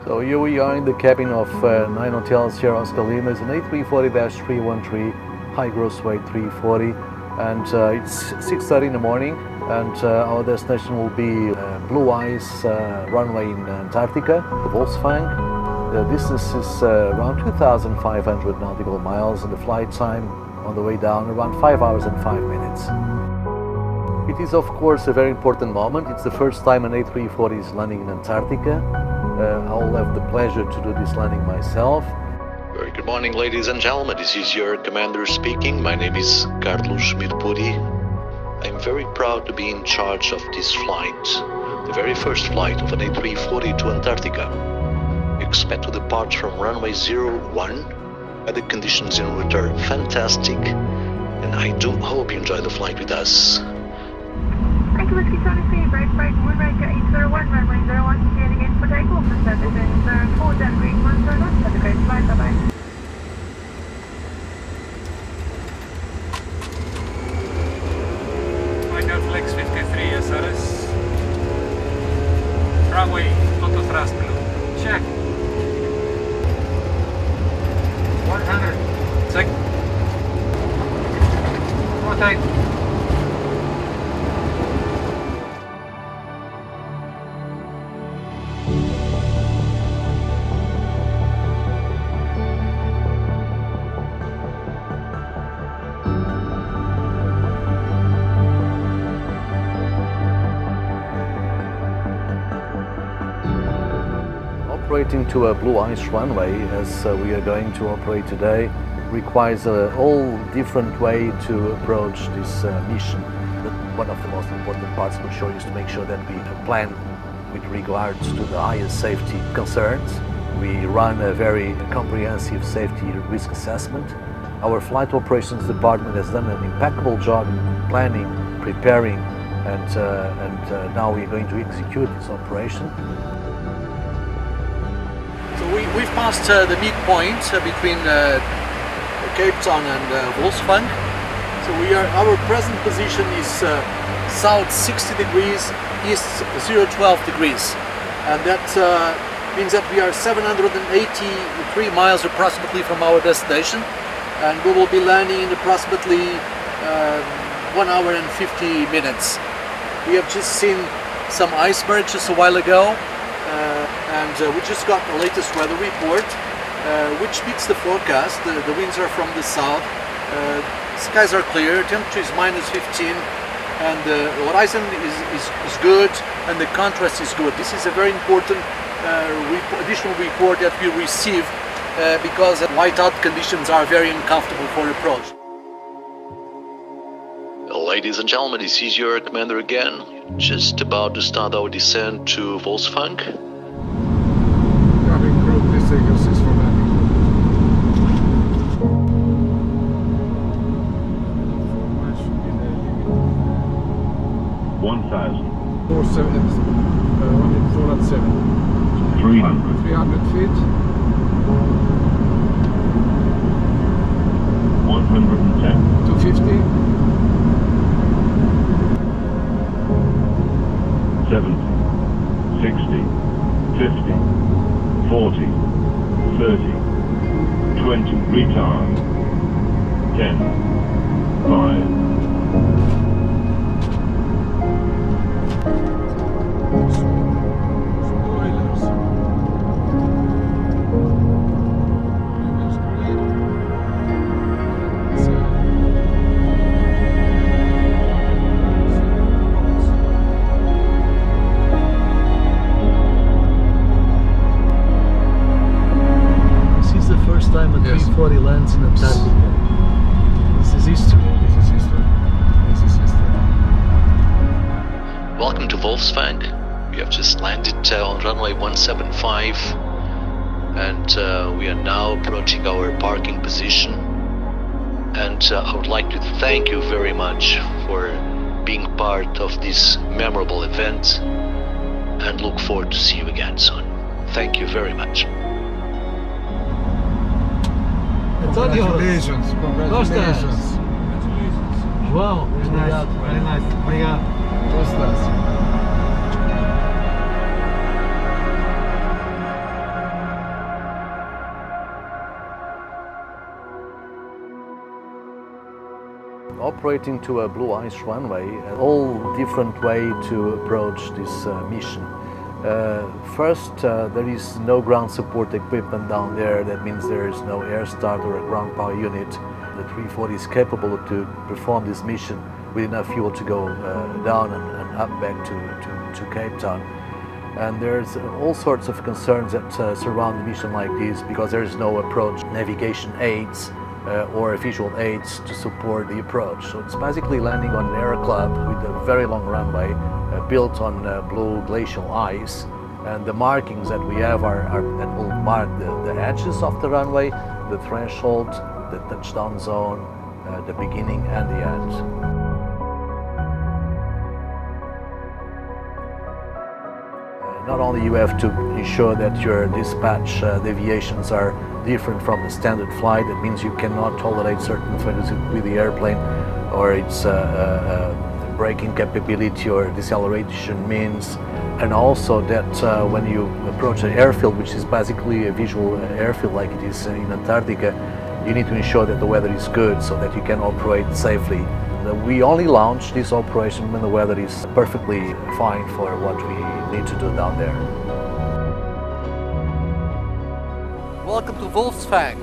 So here we are in the cabin of 9 Hotel Sierra Oscar Lima. It's an A340-313 high gross weight 340, and it's 6:30 in the morning, and our destination will be blue ice runway in Antarctica, the Wolfsfang. The distance is around 2,500 nautical miles, and the flight time on the way down around 5 hours and 5 minutes. It is of course a very important moment. It's the first time an A340 is landing in Antarctica. I'll have the pleasure to do this landing myself. Very good morning, ladies and gentlemen. This is your commander speaking. My name is Carlos Mirpuri. I'm very proud to be in charge of this flight, the very first flight of an A340 to Antarctica. Expect to depart from runway 01. The conditions en route are fantastic, and I do hope you enjoy the flight with us. Thank you, Whiskey 23, right, Moonraker 801, runway 01, steering in for takeoff, and set it in 4 10 green 1 turn on, have a great flight, bye-bye. Flex 53 SRS, runway, auto thrust blue, check. 100, check. Rotate. Operating to a blue ice runway, as we are going to operate today, requires a whole different way to approach this mission. But one of the most important parts for sure is to make sure that we plan with regards to the highest safety concerns. We run a very comprehensive safety risk assessment. Our flight operations department has done an impeccable job in planning, preparing, and now we're going to execute this operation. We've passed the midpoint between Cape Town and Wolfsfang. So our present position is south 60 degrees, east 012 degrees. And that means that we are 783 miles approximately from our destination. And we will be landing in approximately 1 hour and 50 minutes. We have just seen some icebergs just a while ago. And we just got the latest weather report, which beats the forecast. The winds are from the south, skies are clear, temperature is -15, and the horizon is good, and the contrast is good. This is a very important additional report that we receive because whiteout conditions are very uncomfortable for approach. Ladies and gentlemen, this is your commander again. Just about to start our descent to Wolfsfang. This is for landing. 1,000. 407. 300. 300 feet. 110. 250. 70. 60. 50. 40. 30, 20, retard, 10, 5. Time a 340 lands in Antarctica. This is history. Welcome to Wolfsfang. We have just landed on runway 175, and we are now approaching our parking position. And I would like to thank you very much for being part of this memorable event, and look forward to see you again soon. Thank you very much. Congratulations. Congratulations. Wow, Very nice. Obrigado. Gostas. operating to a blue ice runway, a whole different way to approach this mission. First, there is no ground support equipment down there. That means there is no air start or a ground power unit. The 340 is capable to perform this mission with enough fuel to go down and up back to Cape Town. And there's all sorts of concerns that surround a mission like this, because there is no approach navigation aids or visual aids to support the approach. So it's basically landing on an air club with a very long runway built on blue glacial ice, and the markings that we have are that will mark the edges of the runway, the threshold, the touchdown zone, the beginning and the end. Not only you have to ensure that your dispatch deviations are different from the standard flight, that means you cannot tolerate certain things with the airplane, or its braking capability or deceleration means, and also that when you approach an airfield, which is basically a visual airfield like it is in Antarctica, you need to ensure that the weather is good so that you can operate safely. We only launch this operation when the weather is perfectly fine for what we need to do down there. Welcome to Wolfsfang.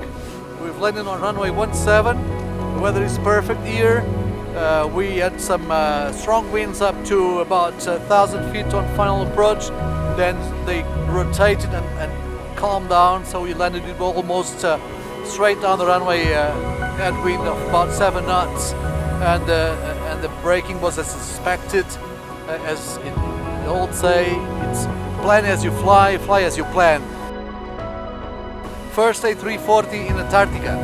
We've landed on runway 17. The weather is perfect here. We had some strong winds up to about 1,000 feet on final approach. Then they rotated and calmed down, so we landed it almost straight down the runway, had wind of about 7 knots. And the braking was as expected, as the old say, it's plan as you fly, fly as you plan. First A340 in Antarctica.